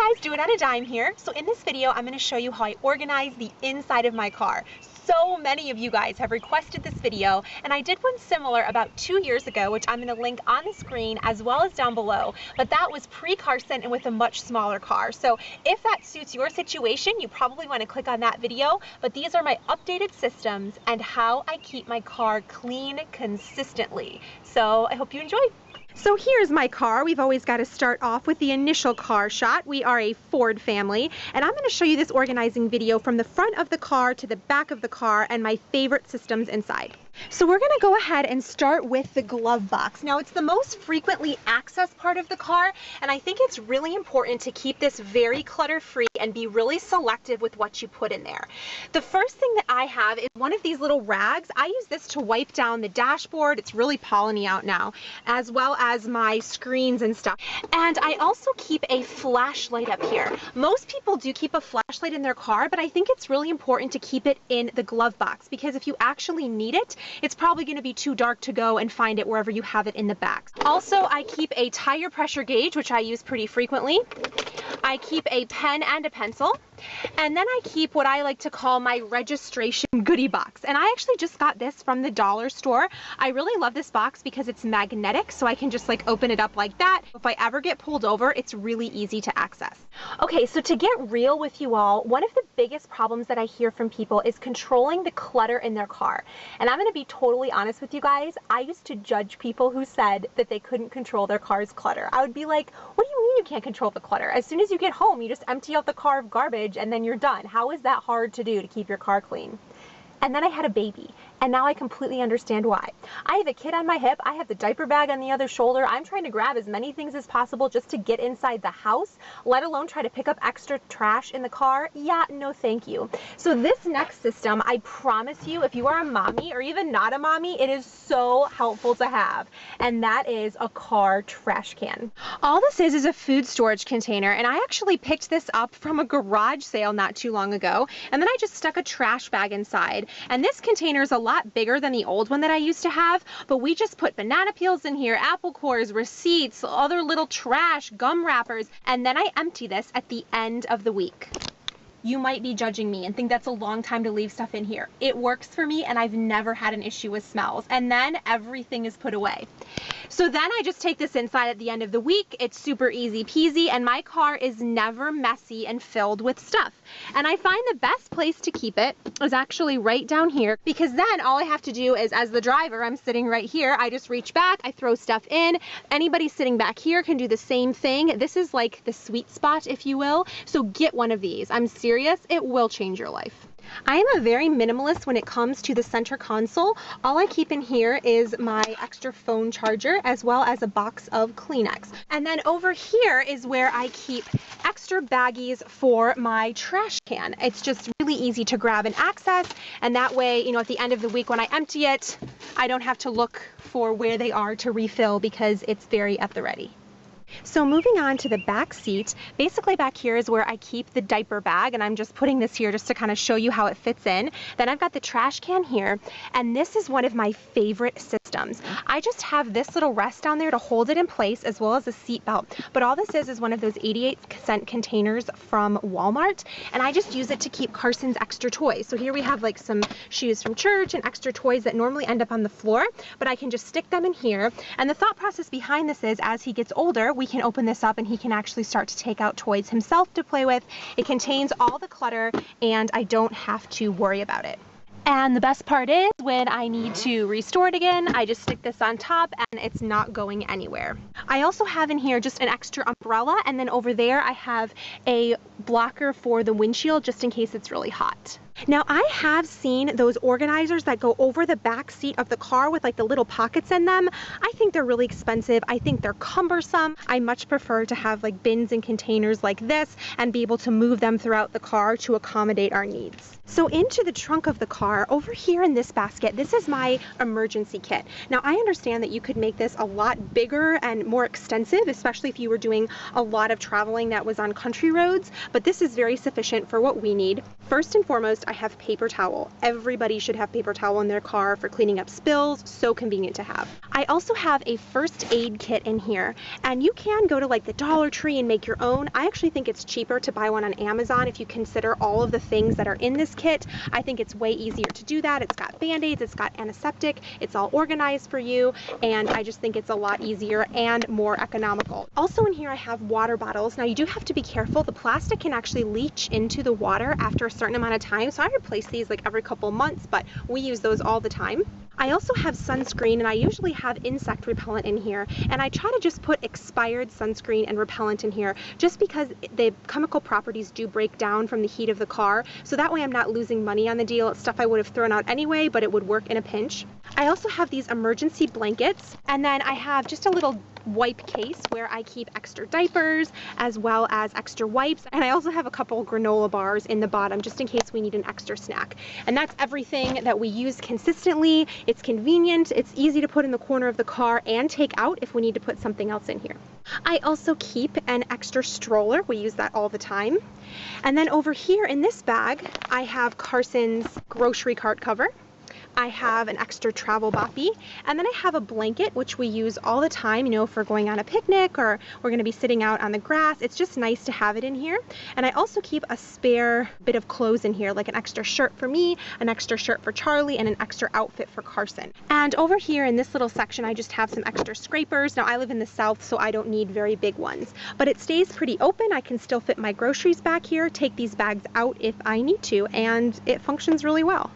Hi guys, Doitonadime here. So in this video, I'm going to show you how I organize the inside of my car. So many of you guys have requested this video, and I did one similar about 2 years ago, which I'm going to link on the screen as well as down below. But that was pre-Carson and with a much smaller car. So if that suits your situation, you probably want to click on that video. But these are my updated systems and how I keep my car clean consistently. So I hope you enjoy. So here's my car. We've always got to start off with the initial car shot. We are a Ford family, and I'm going to show you this organizing video from the front of the car to the back of the car and my favorite systems inside. So we're going to go ahead and start with the glove box. Now it's the most frequently accessed part of the car, and I think it's really important to keep this very clutter-free and be really selective with what you put in there. The first thing that I have is one of these little rags. I use this to wipe down the dashboard. It's really polleny out now, as well as my screens and stuff. And I also keep a flashlight up here. Most people do keep a flashlight in their car, but I think it's really important to keep it in the glove box, because if you actually need it, it's probably going to be too dark to go and find it wherever you have it in the back. Also, I keep a tire pressure gauge, which I use pretty frequently. I keep a pen and a pencil. And then I keep what I like to call my registration goodie box. And I actually just got this from the dollar store. I really love this box because it's magnetic, so I can just like open it up like that. If I ever get pulled over, it's really easy to access. Okay, so to get real with you all, one of the biggest problems that I hear from people is controlling the clutter in their car. And I'm going to be totally honest with you guys. I used to judge people who said that they couldn't control their car's clutter. I would be like, what do you mean you can't control the clutter? As soon as you get home, you just empty out the car of garbage and then you're done. How is that hard to do to keep your car clean? And then I had a baby, and now I completely understand why. I have a kid on my hip, I have the diaper bag on the other shoulder, I'm trying to grab as many things as possible just to get inside the house, let alone try to pick up extra trash in the car. Yeah, no thank you. So this next system, I promise you, if you are a mommy or even not a mommy, it is so helpful to have, and that is a car trash can. All this is a food storage container, and I actually picked this up from a garage sale not too long ago, and then I just stuck a trash bag inside. And this container is a lot bigger than the old one that I used to have, but we just put banana peels in here, apple cores, receipts, other little trash, gum wrappers, and then I empty this at the end of the week. You might be judging me and think that's a long time to leave stuff in here. It works for me, and I've never had an issue with smells. And then everything is put away. So then I just take this inside at the end of the week. It's super easy peasy, and my car is never messy and filled with stuff. And I find the best place to keep it is actually right down here, because then all I have to do is, as the driver, I'm sitting right here, I just reach back, I throw stuff in. Anybody sitting back here can do the same thing. This is like the sweet spot, if you will. So get one of these. I'm serious, it will change your life. I am a very minimalist when it comes to the center console. All I keep in here is my extra phone charger, as well as a box of Kleenex. And then over here is where I keep extra baggies for my trash can. It's just really easy to grab and access, and that way, you know, at the end of the week when I empty it, I don't have to look for where they are to refill because it's very at the ready. So moving on to the back seat, basically back here is where I keep the diaper bag, and I'm just putting this here just to kind of show you how it fits in. Then I've got the trash can here, and this is one of my favorite systems. I just have this little rest down there to hold it in place, as well as a seat belt. But all this is one of those 88-cent containers from Walmart, and I just use it to keep Carson's extra toys. So here we have like some shoes from church and extra toys that normally end up on the floor, but I can just stick them in here. And the thought process behind this is, as he gets older, we can open this up and he can actually start to take out toys himself to play with. It contains all the clutter, and I don't have to worry about it. And the best part is, when I need to restore it again, I just stick this on top and it's not going anywhere. I also have in here just an extra umbrella, and then over there I have a blocker for the windshield just in case it's really hot. Now, I have seen those organizers that go over the back seat of the car with like the little pockets in them. I think they're really expensive. I think they're cumbersome. I much prefer to have like bins and containers like this and be able to move them throughout the car to accommodate our needs. So into the trunk of the car, over here in this basket, this is my emergency kit. Now, I understand that you could make this a lot bigger and more extensive, especially if you were doing a lot of traveling that was on country roads, but this is very sufficient for what we need. First and foremost, I have paper towel. Everybody should have paper towel in their car for cleaning up spills. So convenient to have. I also have a first aid kit in here, and you can go to like the Dollar Tree and make your own. I actually think it's cheaper to buy one on Amazon if you consider all of the things that are in this kit. I think it's way easier to do that. It's got Band-Aids, it's got antiseptic, it's all organized for you, and I just think it's a lot easier and more economical. Also in here I have water bottles. Now you do have to be careful. The plastic can actually leach into the water after a certain amount of time, so I replace these like every couple months, but we use those all the time. I also have sunscreen, and I usually have insect repellent in here, and I try to just put expired sunscreen and repellent in here just because the chemical properties do break down from the heat of the car, so that way I'm not losing money on the deal. It's stuff I would have thrown out anyway, but it would work in a pinch. I also have these emergency blankets, and then I have just a little wipe case where I keep extra diapers as well as extra wipes, and I also have a couple granola bars in the bottom just in case we need an extra snack. And that's everything that we use consistently. It's convenient, it's easy to put in the corner of the car and take out if we need to put something else in here. I also keep an extra stroller. We use that all the time. And then over here in this bag I have Carson's grocery cart cover. I have an extra travel boppy, and then I have a blanket which we use all the time, you know, if we're going on a picnic or we're going to be sitting out on the grass. It's just nice to have it in here. And I also keep a spare bit of clothes in here, like an extra shirt for me, an extra shirt for Charlie, and an extra outfit for Carson. And over here in this little section I just have some extra scrapers. Now I live in the south, so I don't need very big ones, but it stays pretty open. I can still fit my groceries back here, take these bags out if I need to, and it functions really well.